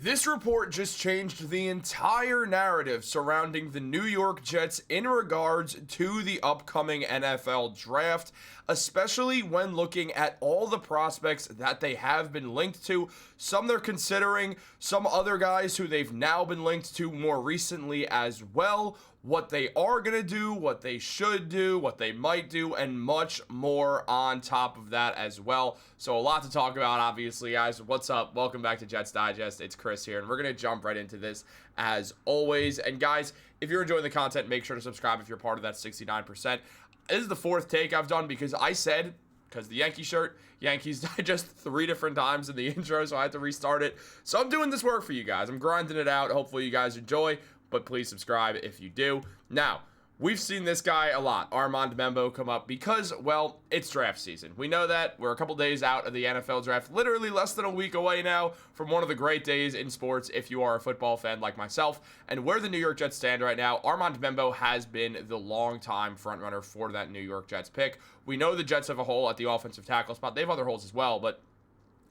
This report just changed the entire narrative surrounding the New York Jets in regards to the upcoming NFL draft, especially when looking at all the prospects that they have been linked to. Some they're considering, some other guys who they've now been linked to more recently as well, what they are going to do, what they should do, what they might do, and much more on top of that as well. So a lot to talk about, obviously, guys. What's up? Welcome back to Jets Digest. It's Chris here, and we're going to jump right into this as always. And guys, if you're enjoying the content, make sure to subscribe if you're part of that 69%. This is the fourth take I've done because the Yankee shirt, Yankees Digest 3 different times in the intro, so I had to restart it. So I'm doing this work for you guys. I'm grinding it out. Hopefully you guys enjoy, but please subscribe if you do. Now, we've seen this guy a lot, Armand Membou, come up because, well, it's draft season. We know that. We're a couple days out of the NFL draft, literally less than a week away now from one of the great days in sports if you are a football fan like myself. And where the New York Jets stand right now, Armand Membou has been the longtime frontrunner for that New York Jets pick. We know the Jets have a hole at the offensive tackle spot. They have other holes as well, but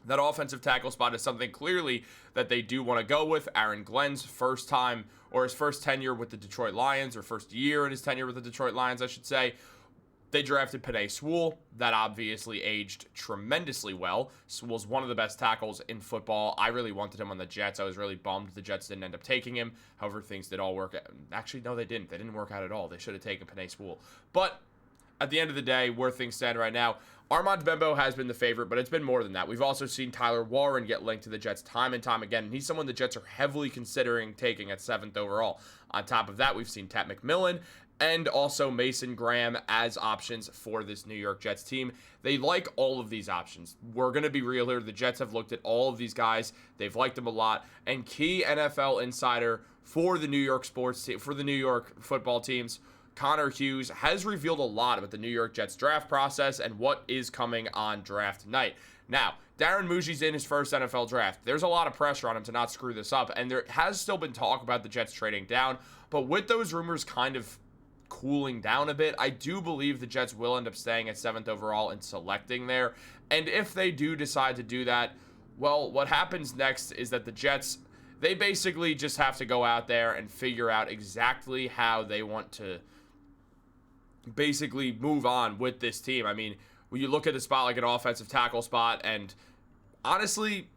that offensive tackle spot is something clearly that they do want to go with. Aaron Glenn's first time, or his first tenure with the Detroit Lions, or first year in his tenure with the Detroit Lions, I should say. They drafted Penei Sewell. That obviously aged tremendously well. Sewell's one of the best tackles in football. I really wanted him on the Jets. I was really bummed the Jets didn't end up taking him. However, things did all work out. Actually, no, they didn't. They didn't work out at all. They should have taken Penei Sewell. But at the end of the day, where things stand right now, Armand Membou has been the favorite, but it's been more than that. We've also seen Tyler Warren get linked to the Jets time and time again, and he's someone the Jets are heavily considering taking at 7th overall. On top of that, we've seen Ted McMillan and also Mason Graham as options for this New York Jets team. They like all of these options. We're going to be real here. The Jets have looked at all of these guys. They've liked them a lot. And key NFL insider for the New York football teams, Connor Hughes, has revealed a lot about the New York Jets draft process and what is coming on draft night. Now, Darren Mougey's in his first NFL draft. There's a lot of pressure on him to not screw this up, and there has still been talk about the Jets trading down, but with those rumors kind of cooling down a bit, I do believe the Jets will end up staying at 7th overall and selecting there. And if they do decide to do that, well, what happens next is that the Jets, they basically just have to go out there and figure out exactly how they want to basically move on with this team. I mean, when you look at a spot like an offensive tackle spot, and honestly,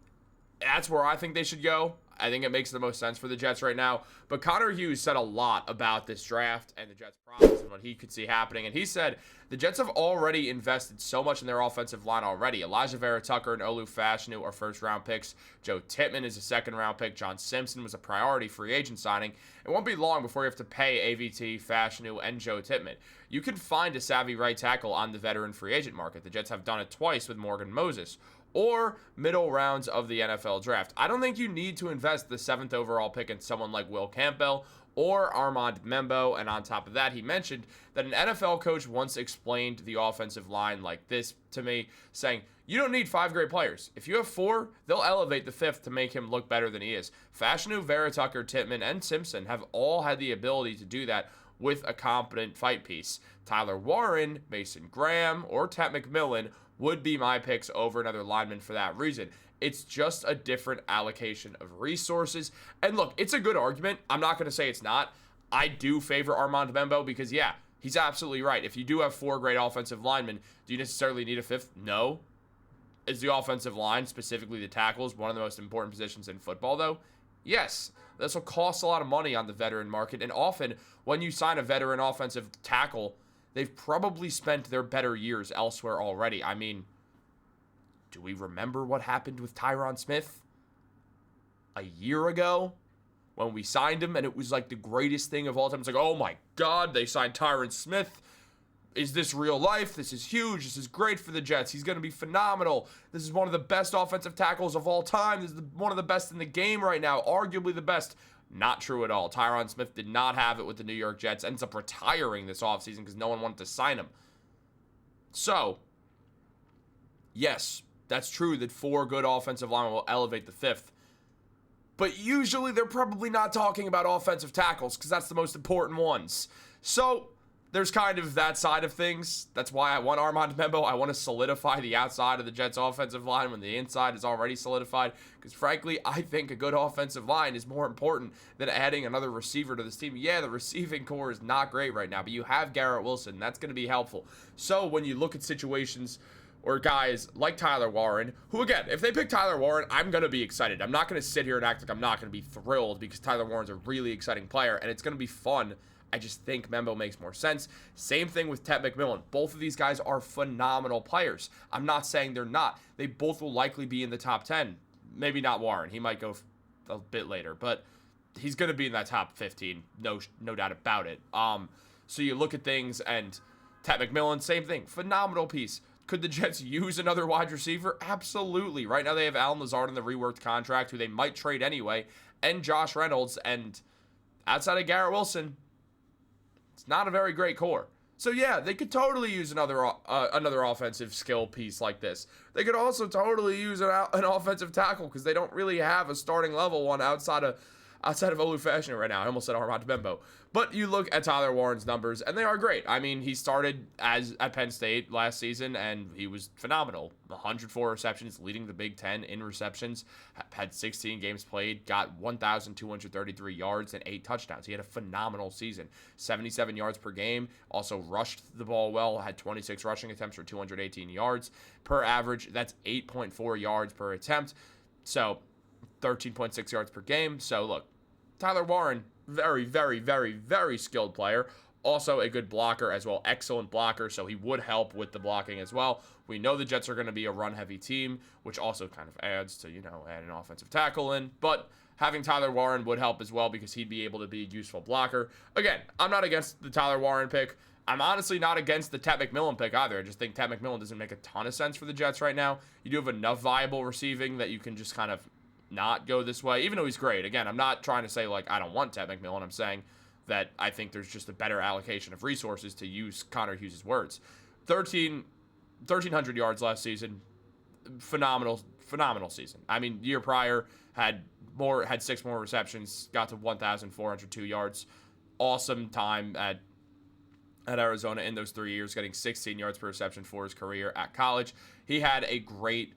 that's where I think they should go. I think it makes the most sense for the Jets right now. But Connor Hughes said a lot about this draft and the Jets' process and what he could see happening. And he said the Jets have already invested so much in their offensive line already. Elijah Vera Tucker and Olu Fashanu are first-round picks. Joe Tippmann is a second-round pick. John Simpson was a priority free agent signing. It won't be long before you have to pay AVT, Fashanu, and Joe Tippmann. You can find a savvy right tackle on the veteran free agent market. The Jets have done it twice with Morgan Moses, or middle rounds of the NFL draft. I don't think you need to invest the 7th overall pick in someone like Will Campbell or Armand Membou. And on top of that, he mentioned that an NFL coach once explained the offensive line like this to me, saying, you don't need 5 great players. If you have 4, they'll elevate the 5th to make him look better than he is. Fashanu, Vera Tucker, Tippmann, and Simpson have all had the ability to do that with a competent fight piece. Tyler Warren, Mason Graham, or Ted McMillan would be my picks over another lineman for that reason. It's just a different allocation of resources. And look, it's a good argument. I'm not going to say it's not. I do favor Armand Membou because, yeah, he's absolutely right. If you do have 4 great offensive linemen, do you necessarily need a 5th? No. Is the offensive line, specifically the tackles, one of the most important positions in football, though? Yes. This will cost a lot of money on the veteran market. And often, when you sign a veteran offensive tackle, they've probably spent their better years elsewhere already. I mean, do we remember what happened with Tyron Smith a year ago when we signed him and it was like the greatest thing of all time? It's like, oh my God, they signed Tyron Smith. Is this real life? This is huge. This is great for the Jets. He's going to be phenomenal. This is one of the best offensive tackles of all time. This is one of the best in the game right now, arguably the best. Not true at all. Tyron Smith did not have it with the New York Jets. Ends up retiring this offseason because no one wanted to sign him. So, yes, that's true that 4 good offensive linemen will elevate the 5th. But usually they're probably not talking about offensive tackles because that's the most important ones. So, there's kind of that side of things. That's why I want Armand Membou. I want to solidify the outside of the Jets' offensive line when the inside is already solidified. Because frankly, I think a good offensive line is more important than adding another receiver to this team. Yeah, the receiving core is not great right now, but you have Garrett Wilson. That's going to be helpful. So when you look at situations or guys like Tyler Warren, who again, if they pick Tyler Warren, I'm going to be excited. I'm not going to sit here and act like I'm not going to be thrilled because Tyler Warren's a really exciting player and it's going to be fun. I just think Membou makes more sense. Same thing with Ted McMillan. Both of these guys are phenomenal players. I'm not saying they're not. They both will likely be in the top 10. Maybe not Warren. He might go a bit later, but he's going to be in that top 15. No doubt about it. So you look at things and Ted McMillan, same thing. Phenomenal piece. Could the Jets use another wide receiver? Absolutely. Right now they have Allen Lazard in the reworked contract, who they might trade anyway, and Josh Reynolds. And outside of Garrett Wilson, it's not a very great core. So yeah, they could totally use another offensive skill piece like this. They could also totally use an offensive tackle because they don't really have a starting level one outside of Olu right now. I almost said Armand Membou. But you look at Tyler Warren's numbers, and they are great. I mean, he started at Penn State last season, and he was phenomenal. 104 receptions, leading the Big Ten in receptions, had 16 games played, got 1,233 yards and 8 touchdowns. He had a phenomenal season. 77 yards per game, also rushed the ball well, had 26 rushing attempts for 218 yards per average. That's 8.4 yards per attempt. So 13.6 yards per game. So look, Tyler Warren, very, very, very, very skilled player. Also a good blocker as well. Excellent blocker, so he would help with the blocking as well. We know the Jets are going to be a run-heavy team, which also kind of adds to, add an offensive tackle in. But having Tyler Warren would help as well because he'd be able to be a useful blocker. Again, I'm not against the Tyler Warren pick. I'm honestly not against the Ted McMillan pick either. I just think Ted McMillan doesn't make a ton of sense for the Jets right now. You do have enough viable receiving that you can just kind of not go this way, even though he's great. Again, I'm not trying to say, I don't want Ted McMillan. I'm saying that I think there's just a better allocation of resources, to use Connor Hughes' words. 1,300 yards last season. Phenomenal season. I mean, year prior, had 6 more receptions, got to 1,402 yards. Awesome time at Arizona in those 3 years, getting 16 yards per reception for his career at college. He had a great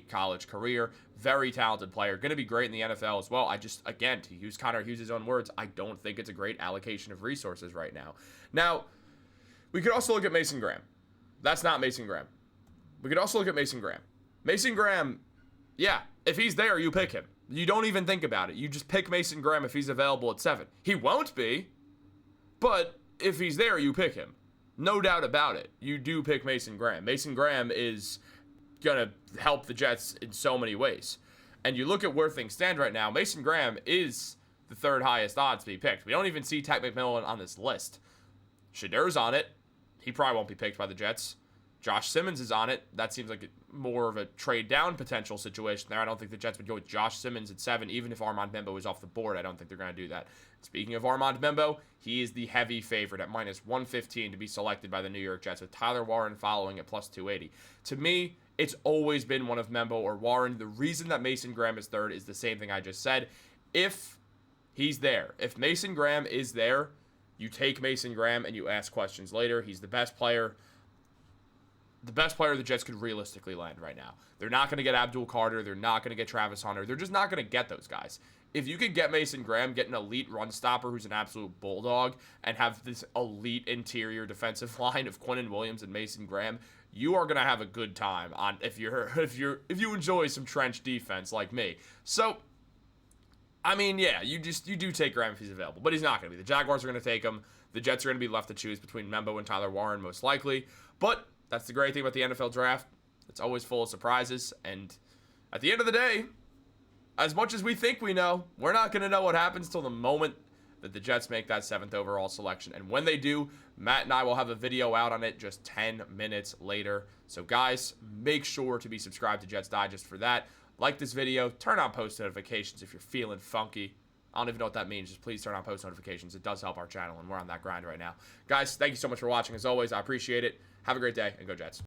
college career. Very talented player. Going to be great in the NFL as well. Again, to use Connor Hughes' own words, I don't think it's a great allocation of resources right now. Now, we could also look at Mason Graham. That's not Mason Graham. We could also look at Mason Graham. Mason Graham, yeah, if he's there, you pick him. You don't even think about it. You just pick Mason Graham if he's available at 7. He won't be, but if he's there, you pick him. No doubt about it. You do pick Mason Graham. Mason Graham is going to help the Jets in so many ways. And you look at where things stand right now, Mason Graham is the 3rd highest odds to be picked. We don't even see Ted McMillan on this list. Shedur's on it. He probably won't be picked by the Jets. Josh Simmons is on it. That seems like more of a trade down potential situation there. I don't think the Jets would go with Josh Simmons at 7, even if Armand Membou is off the board. I don't think they're going to do that. Speaking of Armand Membou, he is the heavy favorite at -115 to be selected by the New York Jets, with Tyler Warren following at +280. To me, it's always been one of Membou or Warren. The reason that Mason Graham is 3rd is the same thing I just said. If he's there, if Mason Graham is there, you take Mason Graham and you ask questions later. He's the best player. The best player the Jets could realistically land right now. They're not going to get Abdul Carter. They're not going to get Travis Hunter. They're just not going to get those guys. If you could get Mason Graham, get an elite run stopper who's an absolute bulldog, and have this elite interior defensive line of Quinnen Williams and Mason Graham, you are going to have a good time on if you enjoy some trench defense like me. So, I mean, yeah, you do take Graham if he's available, but he's not going to be. The Jaguars are going to take him. The Jets are going to be left to choose between Membou and Tyler Warren most likely. But that's the great thing about the NFL draft. It's always full of surprises, and at the end of the day, as much as we think we know, we're not going to know what happens till the moment that the Jets make that 7th overall selection. And when they do, Matt and I will have a video out on it just 10 minutes later. So guys, make sure to be subscribed to Jets Digest for that. Like this video, turn on post notifications if you're feeling funky. I don't even know what that means. Just please turn on post notifications. It does help our channel, and we're on that grind right now. Guys, thank you so much for watching. As always, I appreciate it. Have a great day, and go Jets.